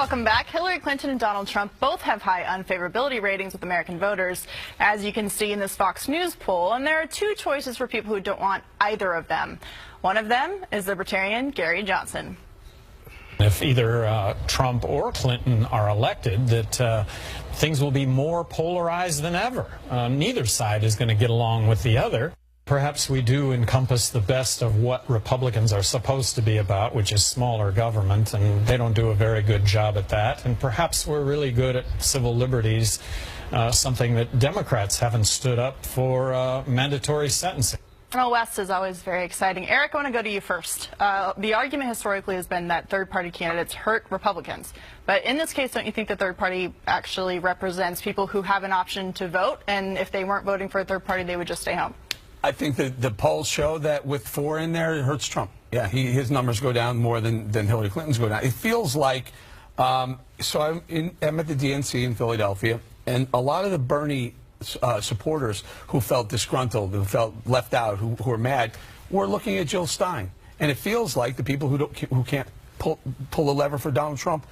Welcome back. Hillary Clinton and Donald Trump both have high unfavorability ratings with American voters, as you can see in this Fox News poll. And there are two choices for people who don't want either of them. One of them is libertarian Gary Johnson. If either Trump or Clinton are elected, that things will be more polarized than ever. Neither side is going to get along with the other. Perhaps we do encompass the best of what Republicans are supposed to be about, which is smaller government, and they don't do a very good job at that. And perhaps we're really good at civil liberties, something that Democrats haven't stood up for mandatory sentencing. Well, West is always very exciting. Eric, I want to go to you first. The argument historically has been that third-party candidates hurt Republicans. But in this case, don't you think the third party actually represents people who have an option to vote, and if they weren't voting for a third party, they would just stay home? I think that the polls show that with 4 in there, it hurts Trump. Yeah, his numbers go down more than Hillary Clinton's go down. It feels like, so I'm at the DNC in Philadelphia, and a lot of the Bernie supporters who felt disgruntled, who felt left out, who are mad, were looking at Jill Stein. And it feels like the people who can't pull the lever for Donald Trump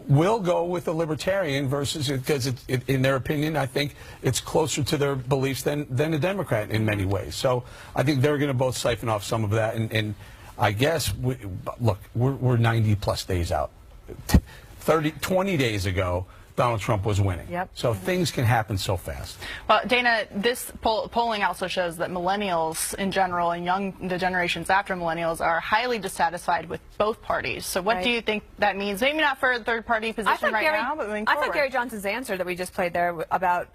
will go with the libertarian versus, because in their opinion, I think it's closer to their beliefs than a Democrat in many ways. So I think they're going to both siphon off some of that. And I guess, look, we're 90-plus days out. 20 days ago, Donald Trump was winning. Yep. So things can happen so fast. Well, Dana, this polling also shows that millennials in general and the generations after millennials are highly dissatisfied with both parties. So what do you think that means? Maybe not for a third-party position right now, but moving forward. I thought Gary Johnson's answer that we just played there about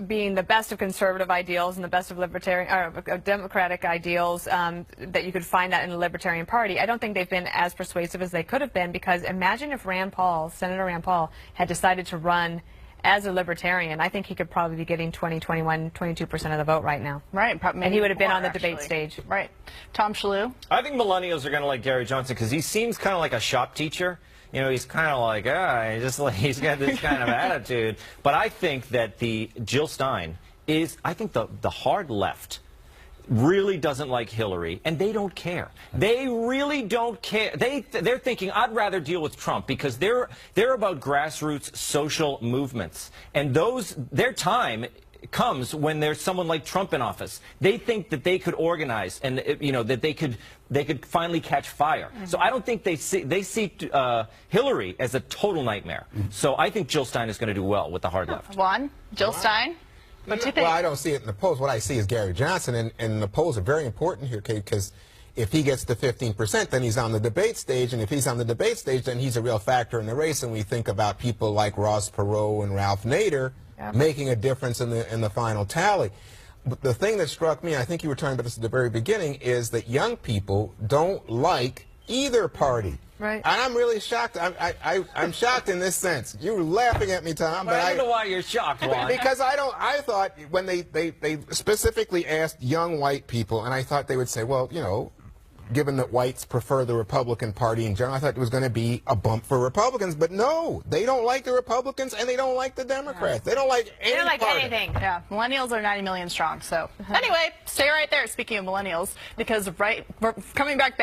being the best of conservative ideals and the best of libertarian or democratic ideals, that you could find that in the Libertarian Party. I don't think they've been as persuasive as they could have been, because imagine if Senator Rand Paul had decided to run as a libertarian. I think he could probably be getting 20, 21, 22% of the vote right now. Right. And he would have been on the debate stage. Right. Tom Shalhoub? I think millennials are going to like Gary Johnson because he seems kind of like a shop teacher. You know, he's kind of like, he's got this kind of attitude. But I think that the Jill Stein is, I think the hard left really doesn't like Hillary, and they don't care. They really don't care. They're thinking, I'd rather deal with Trump, because they're about grassroots social movements, and their time comes when there's someone like Trump in office. They think that they could organize, and that they could finally catch fire. So I don't think they see Hillary as a total nightmare. So I think Jill Stein is going to do well with the hard left. Juan, Jill Stein? What do you think? Well, I don't see it in the polls. What I see is Gary Johnson, and the polls are very important here, Kate, because if he gets to 15%, then he's on the debate stage, and if he's on the debate stage, then he's a real factor in the race. And we think about people like Ross Perot and Ralph Nader making a difference in the final tally. But the thing that struck me, I think you were talking about this at the very beginning, is that young people don't like either party. Right. And I'm really shocked. I'm shocked in this sense. You were laughing at me, Tom. But I don't know why you're shocked, Juan. Because I thought when they specifically asked young white people, and I thought they would say, well, you know, given that whites prefer the Republican Party in general, I thought it was going to be a bump for Republicans. But no, they don't like the Republicans, and they don't like the Democrats. They don't like any party. Anything. Yeah, millennials are 90 million strong. So anyway, stay right there, speaking of millennials, because we're coming back.